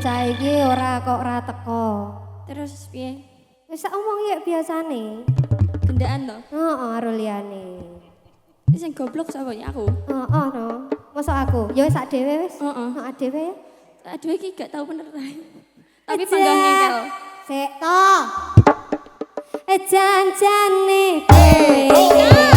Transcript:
bocah iki ora teko. Terus piye? Wis sak omong ya biasane. Gendaan to? Heeh, karo liyane. Wis sing goblok sapa ya aku? Heeh no. Mosok aku? Ya wis sak dhewe wis. Heeh. Heeh dhewe ya. Aduh iki gak tau bener ae. Tapi panggah ngengkel. Sik to. Janjane kowe.